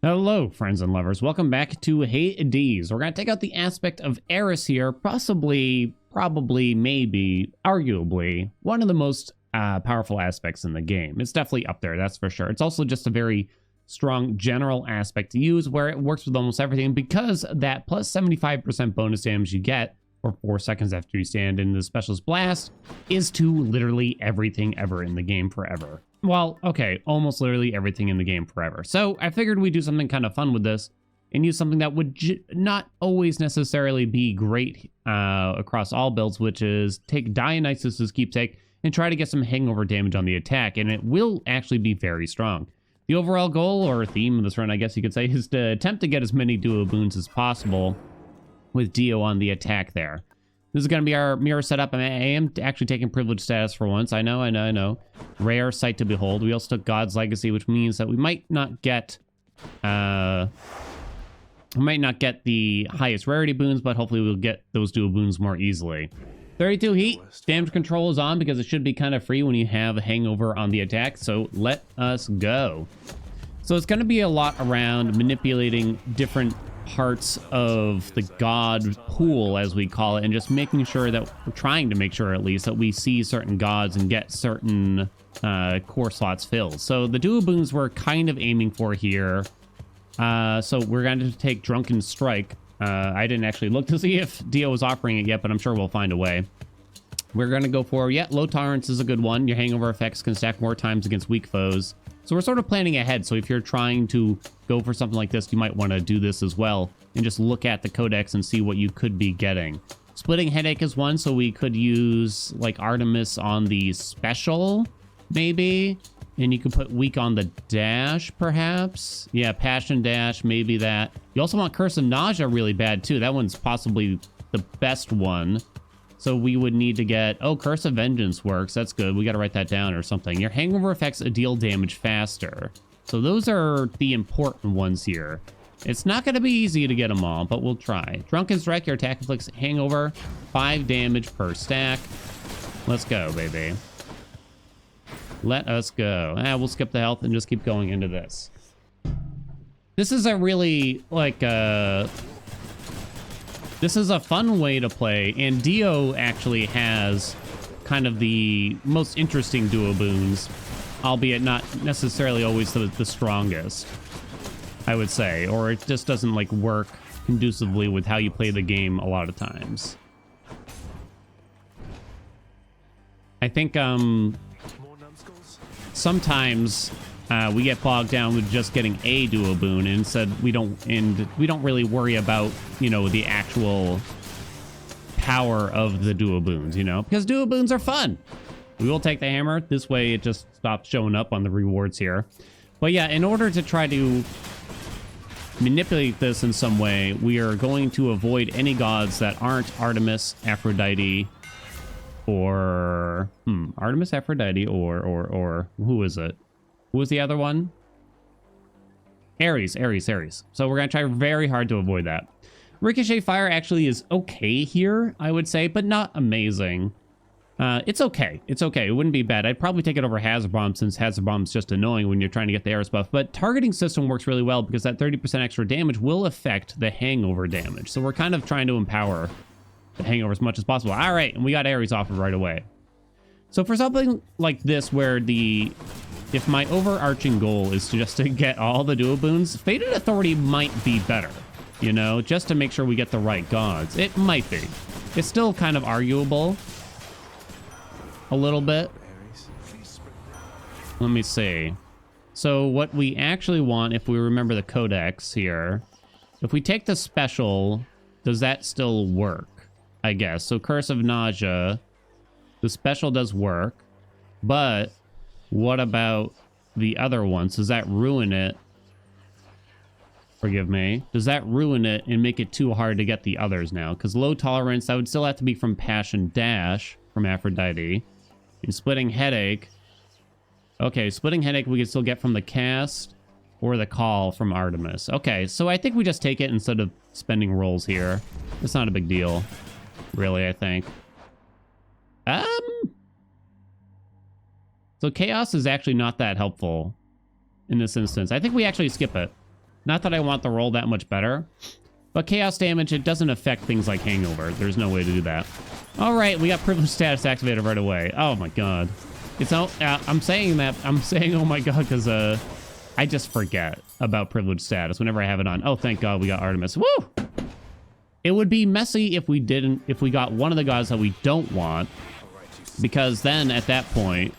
Hello, friends and lovers. Welcome back to Hades. We're going to take out the aspect of Eris here, possibly, probably, maybe, arguably, one of the most powerful aspects in the game. It's definitely up there, that's for sure. It's also just a very strong general aspect to use where it works with almost everything because that plus 75% bonus damage you get for 4 seconds after you stand in the Specialist Blast is to literally everything ever in the game forever. Well, okay, almost literally everything in the game forever. So I figured we'd do something kind of fun with this and use something that would not always necessarily be great across all builds, which is take Dionysus's Keepsake and try to get some hangover damage on the attack, and it will actually be very strong. The overall goal or theme of this run, I guess you could say, is to attempt to get as many duo boons as possible with Dio on the attack there. This is going to be our mirror setup. I am actually taking privilege status for once. I know. Rare sight to behold. We also took God's Legacy, which means that we might not get the highest rarity boons, but hopefully we'll get those duo boons more easily. 32 heat. Damage control is on because it should be kind of free when you have a hangover on the attack. So let us go. So it's going to be a lot around manipulating different parts of the god pool, as we call it, and just making sure that we're trying to make sure at least that we see certain gods and get certain core slots filled. So the duo boons we're kind of aiming for here. So we're going to take Drunken Strike. I didn't actually look to see if Dio was offering it yet, but I'm sure we'll find a way. We're going to go for, low tolerance is a good one. Your hangover effects can stack more times against weak foes. So we're sort of planning ahead. So if you're trying to go for something like this, you might want to do this as well and just look at the codex and see what you could be getting. Splitting Headache is one, so we could use like Artemis on the special, maybe. And you could put Weak on the dash, perhaps. Yeah, Passion Dash, maybe that. You also want Curse of Nausea really bad, too. That one's possibly the best one. So we would need to get... Oh, Curse of Vengeance works. That's good. We got to write that down or something. Your hangover effects deal damage faster. So those are the important ones here. It's not going to be easy to get them all, but we'll try. Drunken Strike, your attack inflicts hangover. 5 damage per stack. Let's go, baby. Let us go. We'll skip the health and just keep going into this. This is a really, this is a fun way to play, and Dio actually has kind of the most interesting duo boons, albeit not necessarily always the strongest, I would say, or it just doesn't like work conducively with how you play the game a lot of times. I think sometimes we get bogged down with just getting a duo boon, and instead we don't really worry about, you know, the actual power of the duo boons, you know, because duo boons are fun. We will take the hammer. This way it just stops showing up on the rewards here. But yeah, in order to try to manipulate this in some way, we are going to avoid any gods that aren't Artemis, Aphrodite, or Artemis, Aphrodite, or who is it? Who was the other one? Eris. So we're going to try very hard to avoid that. Ricochet Fire actually is okay here, I would say, but not amazing. It's okay. It's okay. It wouldn't be bad. I'd probably take it over Hazard Bomb, since Hazard Bomb's just annoying when you're trying to get the Eris buff. But targeting system works really well because that 30% extra damage will affect the hangover damage. So we're kind of trying to empower the hangover as much as possible. All right, and we got Eris offered right away. So for something like this, where if my overarching goal is just to get all the duo boons, Fated Authority might be better, you know, just to make sure we get the right gods. It might be. It's still kind of arguable a little bit. Let me see. So what we actually want, if we remember the codex here, if we take the special, does that still work? I guess. So Curse of Nausea, the special does work, but what about the other ones? Does that ruin it? Forgive me. Does that ruin it and make it too hard to get the others now? Because low tolerance, that would still have to be from Passion Dash from Aphrodite. And Splitting Headache. Okay, Splitting Headache we could still get from the cast or the call from Artemis. Okay, so I think we just take it instead of spending rolls here. It's not a big deal, really, I think. So Chaos is actually not that helpful in this instance. I think we actually skip it. Not that I want the roll that much better, but chaos damage, it doesn't affect things like hangover. There's no way to do that. All right, we got privilege status activated right away. Oh my god. It's all, I'm saying that, I'm saying oh my god because I just forget about privilege status whenever I have it on. Oh, thank god we got Artemis. Woo! It would be messy if we got one of the gods that we don't want, because then at that point,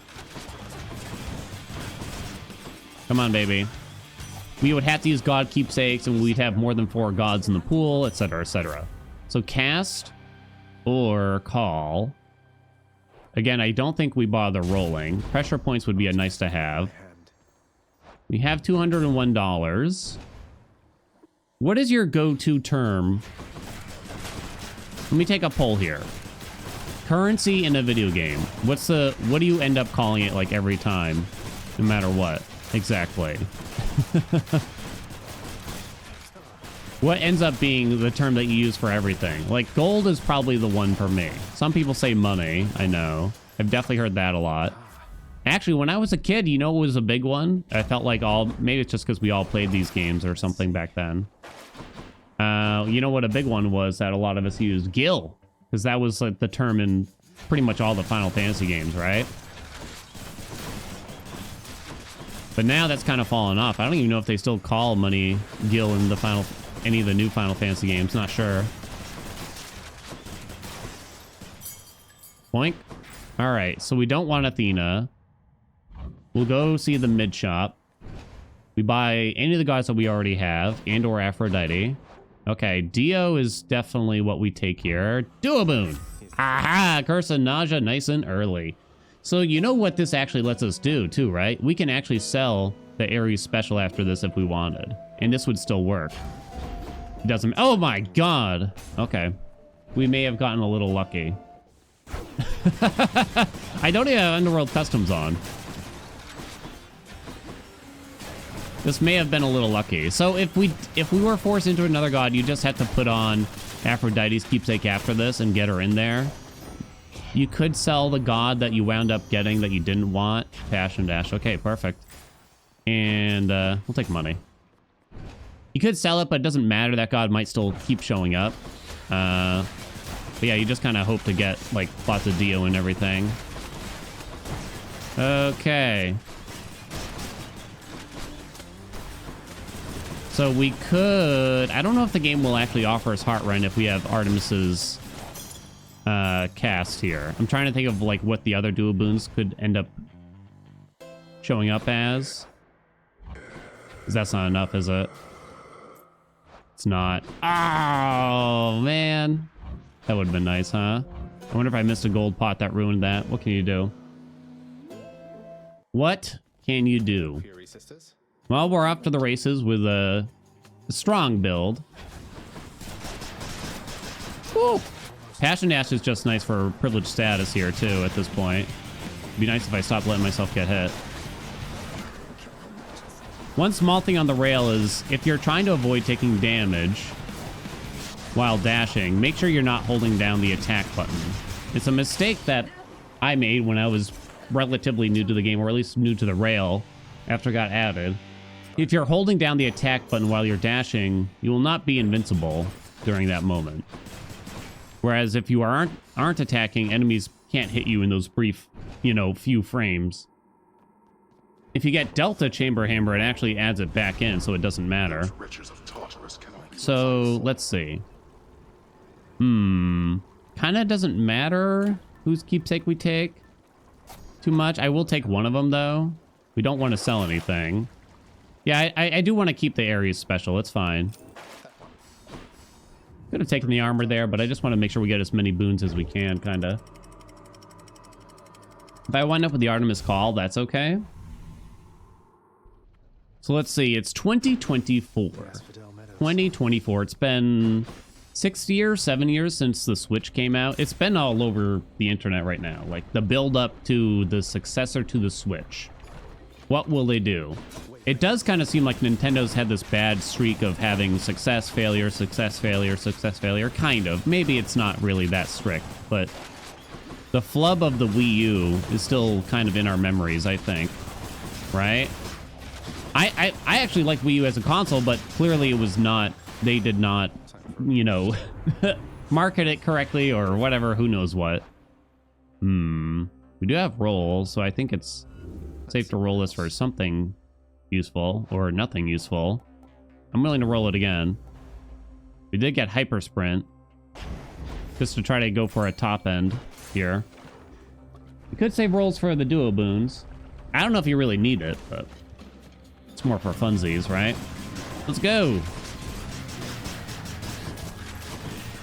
come on, baby. We would have to use god keepsakes, and we'd have more than 4 gods in the pool, etc., etc. So cast or call. Again, I don't think we bother rolling. Pressure points would be a nice to have. We have $201. What is your go-to term? Let me take a poll here. Currency in a video game. What do you end up calling it like every time? No matter what. Exactly. What ends up being the term that you use for everything? Like gold is probably the one for me. Some people say money. I know. I've definitely heard that a lot. Actually, when I was a kid, you know, it was a big one. I felt like maybe it's just because we all played these games or something back then. You know what a big one was that a lot of us used? Gil. Because that was like the term in pretty much all the Final Fantasy games, right? But now that's kind of fallen off. I don't even know if they still call money Gil in any of the new Final Fantasy games. Not sure. Boink. All right, so we don't want Athena. We'll go see the mid shop. We buy any of the gods that we already have, and or Aphrodite. Okay, Dio is definitely what we take here. Duo boon. Aha! Curse of nausea nice and early. So you know what this actually lets us do too, right? We can actually sell the Eris special after this if we wanted. And this would still work. It doesn't... Oh my god! Okay. We may have gotten a little lucky. I don't even have Underworld Customs on. This may have been a little lucky. So if we were forced into another god, you just have to put on Aphrodite's keepsake after this and get her in there. You could sell the god that you wound up getting that you didn't want. Passion Dash. Okay, perfect. And we'll take money. You could sell it, but it doesn't matter. That god might still keep showing up. But yeah, you just kind of hope to get like lots of Dio and everything. Okay. So we could... I don't know if the game will actually offer us Heart Rend if we have Artemis's cast here. I'm trying to think of like what the other dual boons could end up showing up as. Because that's not enough, is it? It's not. Oh, man. That would have been nice, huh? I wonder if I missed a gold pot that ruined that. What can you do? What can you do? Well, we're off to the races with a strong build. Woo! Passion Dash is just nice for privileged status here, too, at this point. It'd be nice if I stopped letting myself get hit. One small thing on the rail is, if you're trying to avoid taking damage while dashing, make sure you're not holding down the attack button. It's a mistake that I made when I was relatively new to the game, or at least new to the rail after it got added. If you're holding down the attack button while you're dashing, you will not be invincible during that moment. Whereas if you aren't attacking, enemies can't hit you in those brief, you know, few frames. If you get Delta Chamber Hammer, it actually adds it back in, so it doesn't matter. So, let's see. Kinda doesn't matter whose keepsake we take too much. I will take one of them, though. We don't want to sell anything. Yeah, I do want to keep the Eris special. It's fine. Could have taken the armor there, but I just want to make sure we get as many boons as we can, kind of. If I wind up with the Artemis Call, that's okay. So let's see. It's 2024. 2024. It's been 6 years, 7 years since the Switch came out. It's been all over the internet right now. Like the build up to the successor to the Switch. What will they do? It does kind of seem like Nintendo's had this bad streak of having success, failure, success, failure, success, failure. Kind of. Maybe it's not really that strict, but the flub of the Wii U is still kind of in our memories, I think. Right? I actually like Wii U as a console, but clearly it was not, they did not, you know, market it correctly or whatever, who knows what. We do have rolls, so I think it's safe to roll this for something useful or nothing useful. I'm willing to roll it again. We did get hyper sprint just to try to go for a top end here. We could save rolls for the duo boons. I don't know if you really need it, but it's more for funsies, right? Let's go.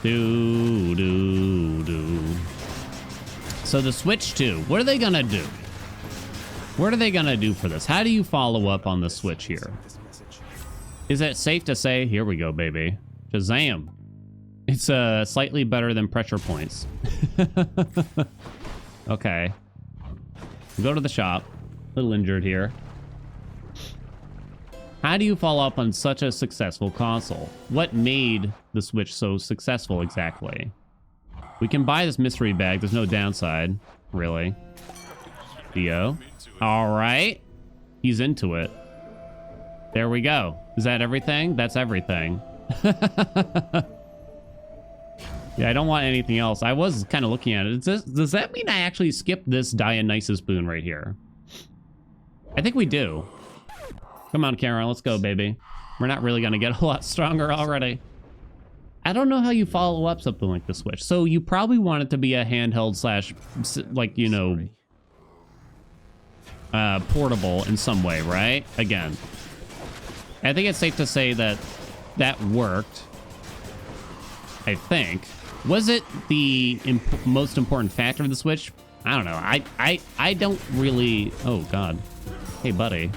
Do. So the Switch 2, what are they gonna do? What are they gonna do for this? How do you follow up on the Switch here? Is it safe to say, here we go, baby. Shazam. It's slightly better than pressure points. Okay. Go to the shop. A little injured here. How do you follow up on such a successful console? What made the Switch so successful exactly? We can buy this mystery bag. There's no downside, really. Theo. All right. He's into it. There we go. Is that everything? That's everything. Yeah, I don't want anything else. I was kind of looking at it. Does that mean I actually skipped this Dionysus boon right here? I think we do. Come on, Karen. Let's go, baby. We're not really going to get a lot stronger already. I don't know how you follow up something like the Switch. So you probably want it to be a handheld slash, like, you know, portable in some way, right? Again, I think it's safe to say that that worked. I think. Was it the most important factor of the Switch? I don't know. I don't really... Oh, God. Hey, buddy.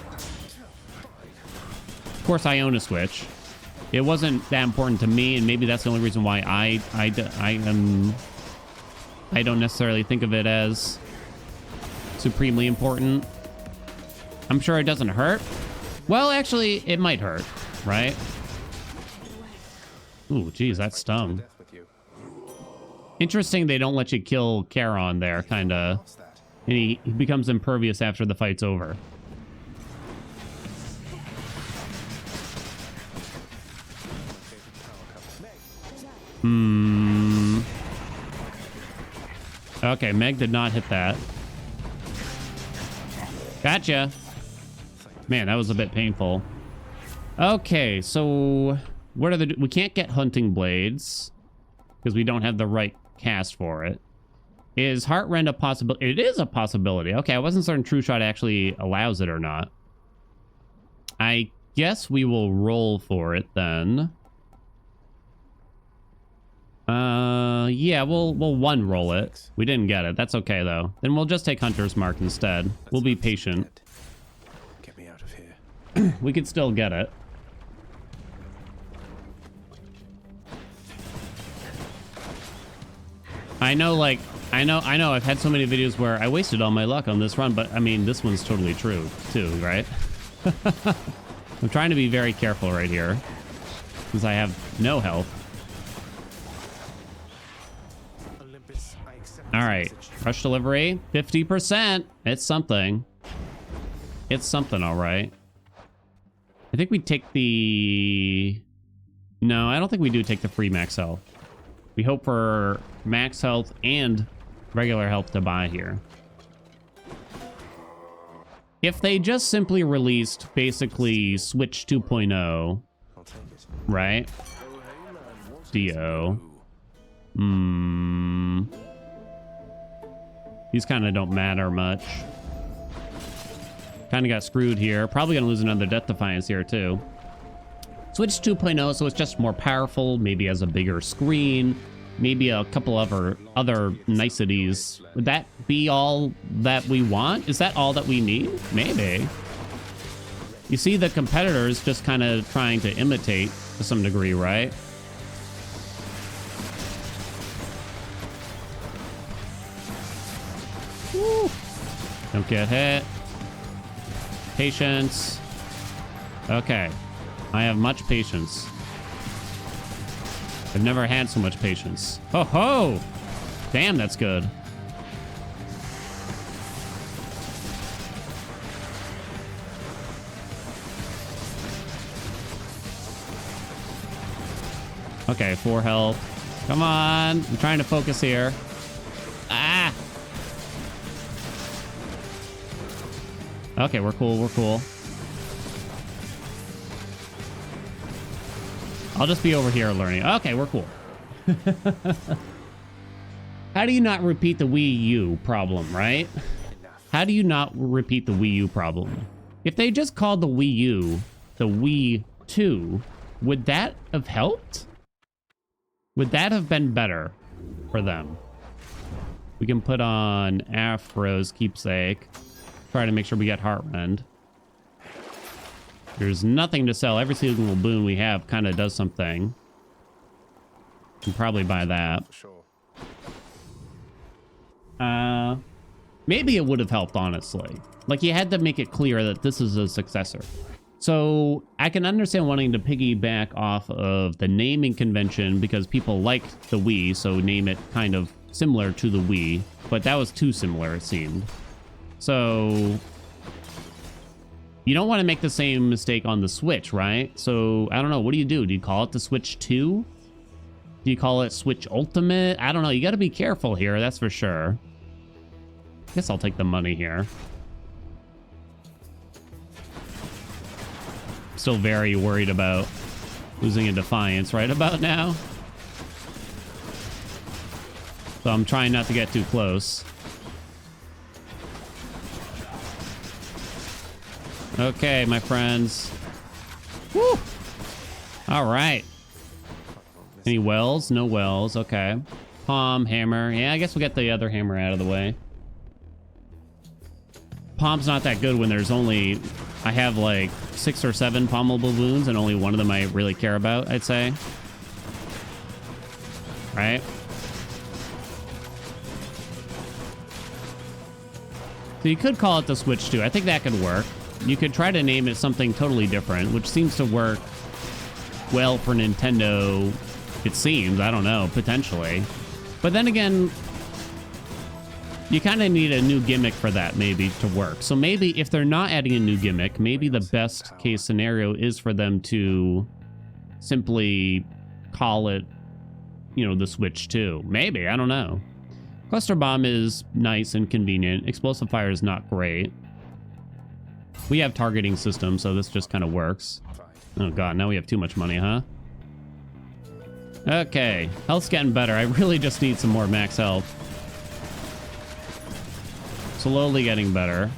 Of course, I own a Switch. It wasn't that important to me, and maybe that's the only reason why I don't necessarily think of it as supremely important. I'm sure it doesn't hurt. Well, actually, it might hurt, right? Ooh, geez, that stung. Interesting they don't let you kill Charon there, kind of. And he becomes impervious after the fight's over. Okay, Meg did not hit that. Gotcha. Man, that was a bit painful. Okay, so what are the... We can't get hunting blades because we don't have the right cast for it. Is Heartrend a possibility? It is a possibility. Okay, I wasn't certain True Shot actually allows it or not. I guess we will roll for it then. Yeah, we'll one roll it. We didn't get it. That's okay though. Then we'll just take Hunter's Mark instead. We'll be patient. Get me out of here. We could still get it. I know, like, I know I've had so many videos where I wasted all my luck on this run, but I mean, this one's totally true too, right? I'm trying to be very careful right here because I have no health. All right, rush delivery, 50%. It's something. It's something, all right. I think we take the... No, I don't think we do take the free max health. We hope for max health and regular health to buy here. If they just simply released basically Switch 2.0, right? Dio. These kind of don't matter much. Kind of got screwed here. Probably going to lose another Death Defiance here, too. Switch 2.0, so it's just more powerful. Maybe has a bigger screen. Maybe a couple other niceties. Would that be all that we want? Is that all that we need? Maybe. You see the competitors just kind of trying to imitate to some degree, right? Woo. Don't get hit. Patience. Okay. I have much patience. I've never had so much patience. Ho ho! Damn, that's good. Okay, 4 health. Come on. I'm trying to focus here. Ah! Okay, we're cool. We're cool. I'll just be over here learning. Okay, we're cool. How do you not repeat the Wii U problem, right? How do you not repeat the Wii U problem? If they just called the Wii U the Wii 2, would that have helped? Would that have been better for them? We can put on Afro's keepsake. Try to make sure we get Heartrend. There's nothing to sell. Every single boon we have kind of does something. Can probably buy that. Maybe it would have helped, honestly. Like, you had to make it clear that this is a successor. So I can understand wanting to piggyback off of the naming convention because people liked the Wii, so name it kind of similar to the Wii, but that was too similar, it seemed. So you don't want to make the same mistake on the Switch, right? So I don't know. What do? Do you call it the Switch 2? Do you call it Switch Ultimate? I don't know. You got to be careful here. That's for sure. I guess I'll take the money here. Still very worried about losing a Defiance right about now. So I'm trying not to get too close. Okay, my friends. Woo! All right. Any wells? No wells. Okay. Palm, hammer. Yeah, I guess we'll get the other hammer out of the way. Palm's not that good when there's only... I have like 6 or 7 pommable boons and only one of them I really care about, I'd say. Right? So you could call it the Switch 2. I think that could work. You could try to name it something totally different, which seems to work well for Nintendo, it seems. I don't know, potentially. But then again, you kind of need a new gimmick for that, maybe, to work. So maybe if they're not adding a new gimmick, maybe the best case scenario is for them to simply call it, you know, the Switch 2. Maybe, I don't know. Cluster Bomb is nice and convenient. Explosive Fire is not great. We have targeting system, so this just kind of works. Oh god, now we have too much money, huh? Okay, health's getting better. I really just need some more max health. Slowly getting better.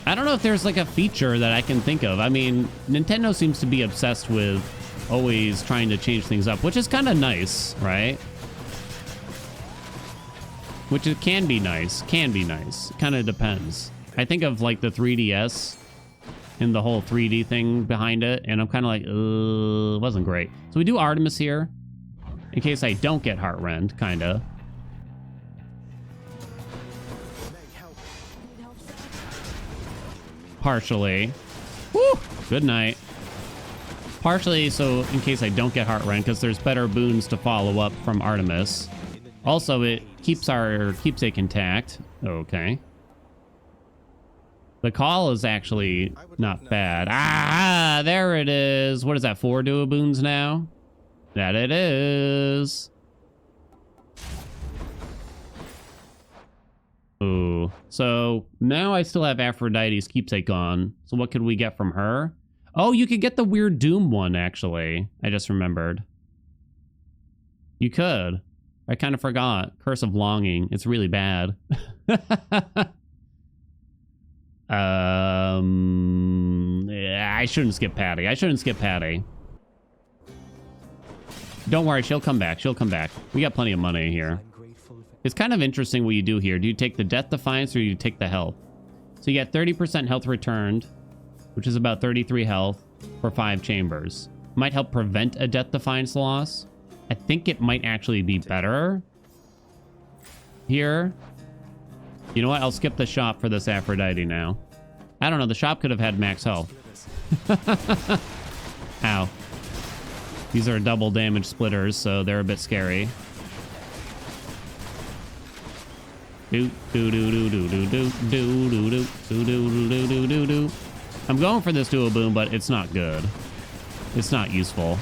I don't know if there's like a feature that I can think of. I mean, Nintendo seems to be obsessed with always trying to change things up, which is kind of nice, right? Which it can be nice. Can be nice. Kind of depends. I think of like the 3DS and the whole 3D thing behind it, and I'm kind of like, it wasn't great. So we do Artemis here, in case I don't get Heartrend, kind of. Partially. Woo! Good night. Partially, so in case I don't get Heartrend, because there's better boons to follow up from Artemis. Also, it keeps our keepsake intact. Okay. The call is actually not bad. Ah, there it is. What is that, 4 duo boons now? That it is. Ooh. So now I still have Aphrodite's keepsake on. So what could we get from her? Oh, you could get the weird Doom one, actually. I just remembered. You could. I kind of forgot. Curse of Longing. It's really bad. Yeah, I shouldn't skip Patty. I shouldn't skip Patty. Don't worry, she'll come back. She'll come back. We got plenty of money here. It's kind of interesting what you do here. Do you take the Death Defiance or do you take the health? So you get 30% health returned, which is about 33 health for 5 chambers. Might help prevent a Death Defiance loss. I think it might actually be better here. You know what? I'll skip the shop for this Aphrodite now. I don't know. The shop could have had max health. Ow. These are double damage splitters, so they're a bit scary. Do do do do do do do do do do do do do do do do. I'm going for this duo boon, but it's not good. It's not useful.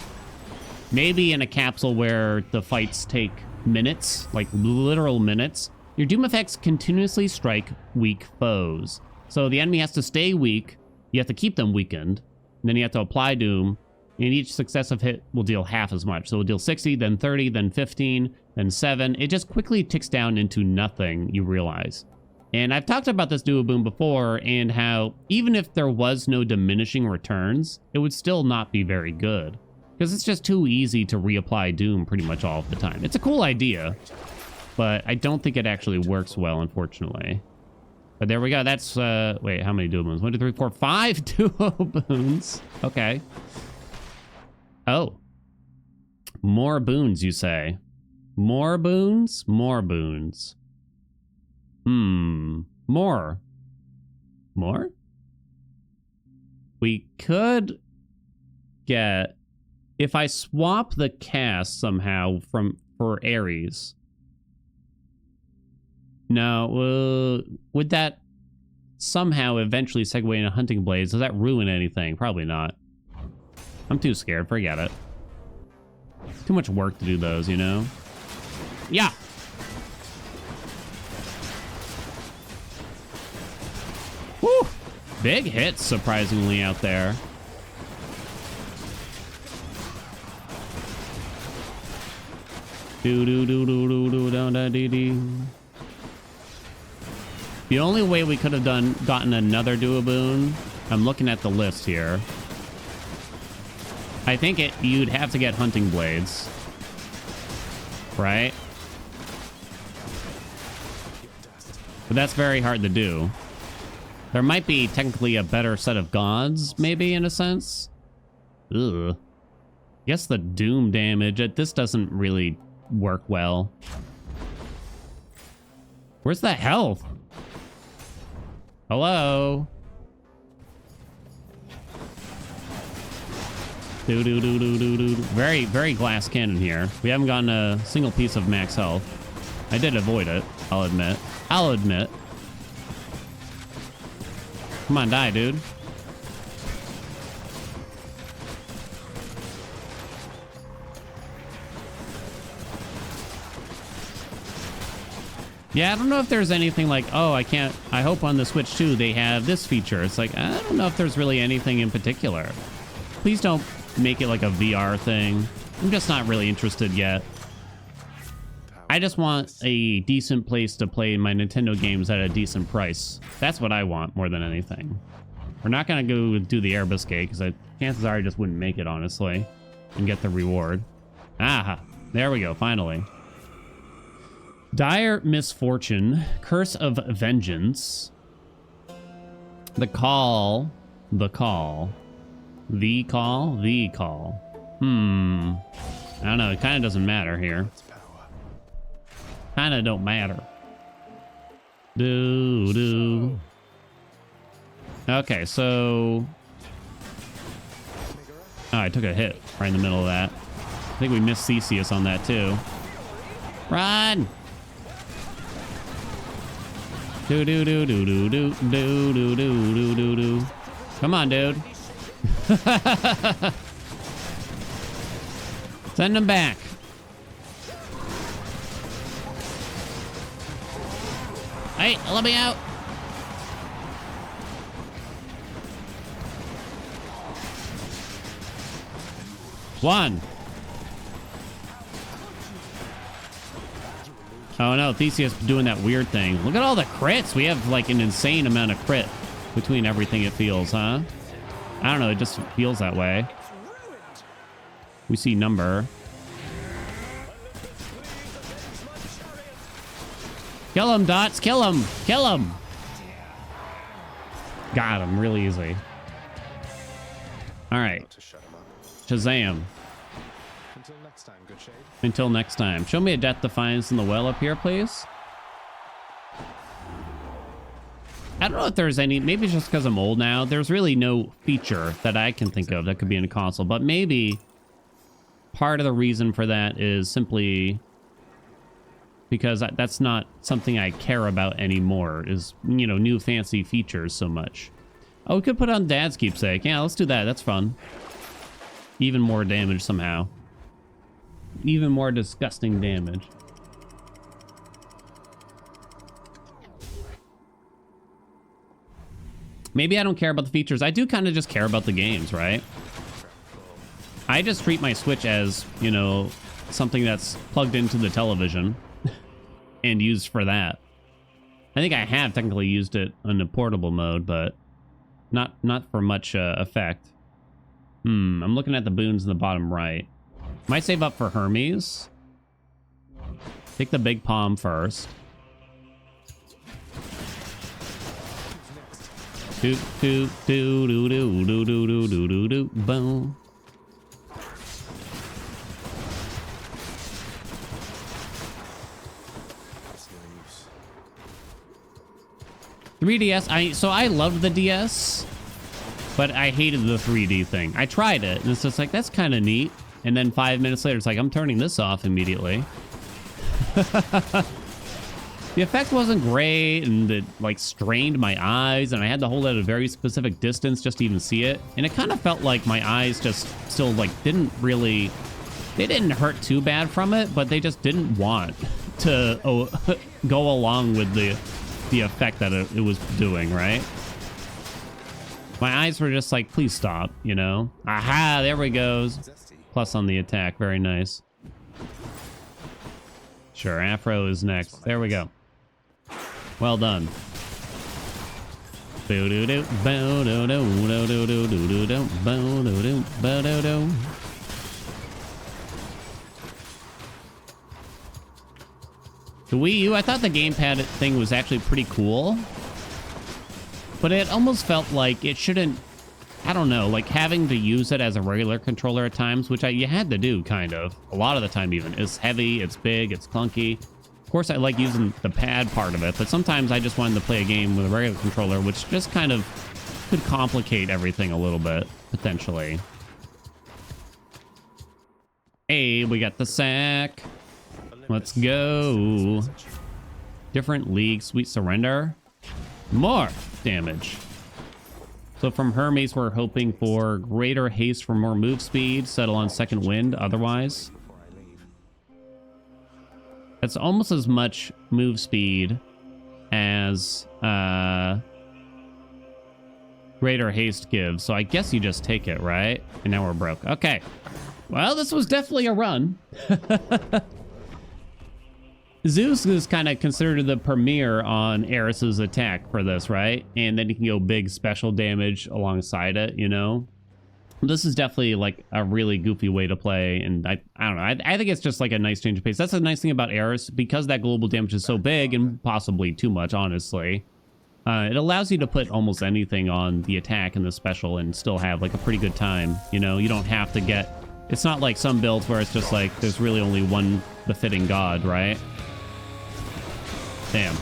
Maybe in a capsule where the fights take minutes, like literal minutes, your doom effects continuously strike weak foes. So the enemy has to stay weak. You have to keep them weakened. And then you have to apply doom. And each successive hit will deal half as much. So it'll deal 60, then 30, then 15, then 7. It just quickly ticks down into nothing, you realize. And I've talked about this duo boon before and how even if there was no diminishing returns, it would still not be very good. Because it's just too easy to reapply doom pretty much all of the time. It's a cool idea, but I don't think it actually works well, unfortunately. But there we go. That's, wait, how many duo boons? 1, 2, 3, 4, 5 duo boons. Okay. Oh. More boons, you say? More boons? More boons. More. More? We could get... If I swap the cast somehow for Eris... No, would that somehow eventually segue into hunting blades? Does that ruin anything? Probably not. I'm too scared. Forget it. Too much work to do those, you know? Yeah. Woo! Big hits, surprisingly, out there. Do-do-do-do-do-do-da-da-dee-dee. The only way we could have gotten another duo boon, I'm looking at the list here. I think you'd have to get hunting blades. Right? But that's very hard to do. There might be technically a better set of gods, maybe, in a sense. Ugh. Guess the doom damage, this doesn't really work well. Where's the health? Hello? Do-do-do-do-do-do. Very, very glass cannon here. We haven't gotten a single piece of max health. I did avoid it, I'll admit. I'll admit. Come on, die, dude. Yeah, I don't know if there's anything like, oh, I hope on the Switch 2 they have this feature. It's like, I don't know if there's really anything in particular. Please don't make it like a VR thing. I'm just not really interested yet. I just want a decent place to play my Nintendo games at a decent price. That's what I want more than anything. We're not going to go do the air biscuit because chances are I just wouldn't make it, honestly, and get the reward. Aha, there we go, finally. Dire misfortune, curse of vengeance, the call. I don't know, it kind of doesn't matter here. Kind of don't matter. Okay, so... Oh, I took a hit right in the middle of that. I think we missed Theseus on that, too. Run! Do-do-do-do-do-do-do-do-do-do-do-do. Come on, dude. Send him back. Hey, let me out. One. Oh no, Theseus doing that weird thing. Look at all the crits. We have like an insane amount of crit between everything, it feels, huh? I don't know, it just feels that way. We see number. Kill him, Dots. Kill him. Kill him. Got him really easy. All right. Shazam. Until next time, good shade. Until next time. Show me a Death Defiance in the well up here, please. I don't know if there's any, maybe it's just because I'm old now. There's really no feature that I can think of that could be in a console, but maybe part of the reason for that is simply because that's not something I care about anymore, is, you know, new fancy features so much. Oh, we could put on Dad's keepsake. Yeah, let's do that. That's fun. Even more damage somehow. Even more disgusting damage. Maybe I don't care about the features. I do kind of just care about the games, right? I just treat my Switch as, you know, something that's plugged into the television and used for that. I think I have technically used it in a portable mode, but not for much effect. I'm looking at the boons in the bottom right. Might save up for Hermes. Take the big palm first. Doot doot doo doo doo doo doo doo doo doo doo boom. That's no use. 3DS, so I loved the DS, but I hated the 3D thing. I tried it, and it's just like, that's kind of neat. And then 5 minutes later, it's like, I'm turning this off immediately. The effect wasn't great, and it like strained my eyes, and I had to hold it at a very specific distance just to even see it. And it kind of felt like my eyes just still like didn't really, they didn't hurt too bad from it, but they just didn't want to go along with the effect that it was doing, right? My eyes were just like, please stop, you know? Aha, there we go. Plus on the attack, very nice. Sure, Afro is next. There we go. Well done. The Wii U, I thought the gamepad thing was actually pretty cool, but it almost felt like it shouldn't, I don't know, like having to use it as a regular controller at times, which you had to do, kind of. A lot of the time even. It's heavy, it's big, it's clunky. Of course, I like using the pad part of it, but sometimes I just wanted to play a game with a regular controller, which just kind of could complicate everything a little bit, potentially. Hey, we got the sack. Let's go. Different league, sweet surrender. More damage. So from Hermes, we're hoping for greater haste for more move speed, settle on second wind otherwise. That's almost as much move speed as greater haste gives. So I guess you just take it, right? And now we're broke. Okay. Well, this was definitely a run. Zeus is kind of considered the premier on Eris's attack for this, right? And then you can go big special damage alongside it, you know? This is definitely like a really goofy way to play, and I don't know. I think it's just like a nice change of pace. That's the nice thing about Eris, because that global damage is so big, and possibly too much, honestly. It allows you to put almost anything on the attack and the special and still have like a pretty good time, you know? You don't have to get... It's not like some builds where it's just like there's really only one befitting god, right? Damn.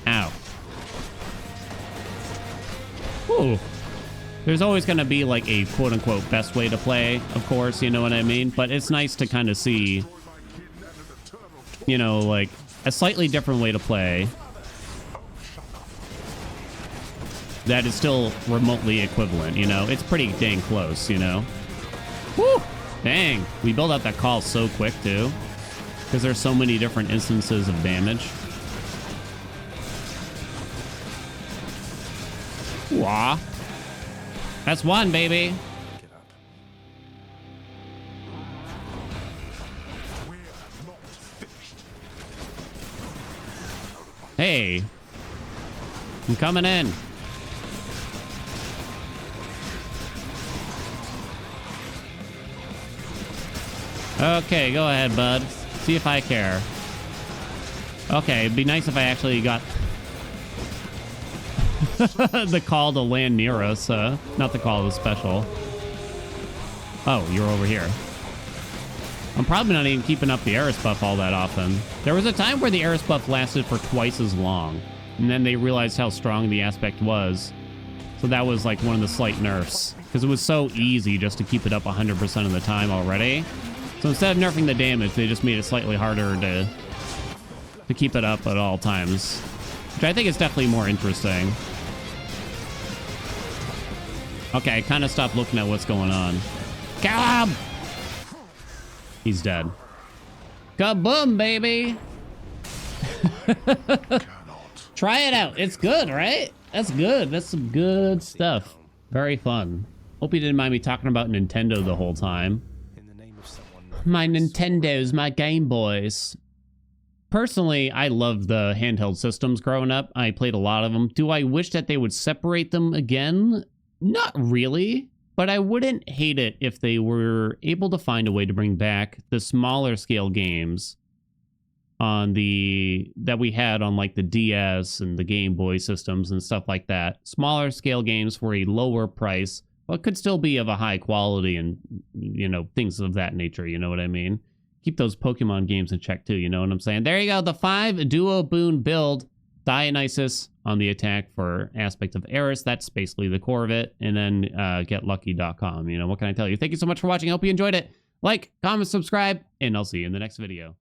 Ow. Ooh. There's always going to be like a quote-unquote best way to play, of course, you know what I mean? But it's nice to kind of see, you know, like a slightly different way to play that is still remotely equivalent, you know? It's pretty dang close, you know? Woo! Dang. We build out that call so quick, too. Because there's so many different instances of damage. Wah. That's one, baby. Hey. I'm coming in. Okay, go ahead, bud. See if I care. Okay, it'd be nice if I actually got the call to land near us. Not the call, the special. Oh, you're over here. I'm probably not even keeping up the Eris buff all that often. There was a time where the Eris buff lasted for twice as long, and then they realized how strong the aspect was. So that was like one of the slight nerfs, because it was so easy just to keep it up 100% of the time already. So instead of nerfing the damage, they just made it slightly harder to keep it up at all times, which I think is definitely more interesting. Okay, I kind of stopped looking at what's going on. Kill him! He's dead. Kaboom, baby! Try it out. It's good, right? That's good. That's some good stuff. Very fun. Hope you didn't mind me talking about Nintendo the whole time. In the name of someone. My Nintendos, my Game Boys. Personally, I loved the handheld systems growing up. I played a lot of them. Do I wish that they would separate them again? Not really, but I wouldn't hate it if they were able to find a way to bring back the smaller scale games on that we had on like the DS and the Game Boy systems and stuff like that. Smaller scale games for a lower price, but could still be of a high quality and, you know, things of that nature, you know what I mean? Keep those Pokemon games in check too, you know what I'm saying? There you go, the 5 duo boon build. Dionysus on the attack for aspect of Eris. That's basically the core of it. And then getlucky.com. You know, what can I tell you? Thank you so much for watching. I hope you enjoyed it. Like, comment, subscribe, and I'll see you in the next video.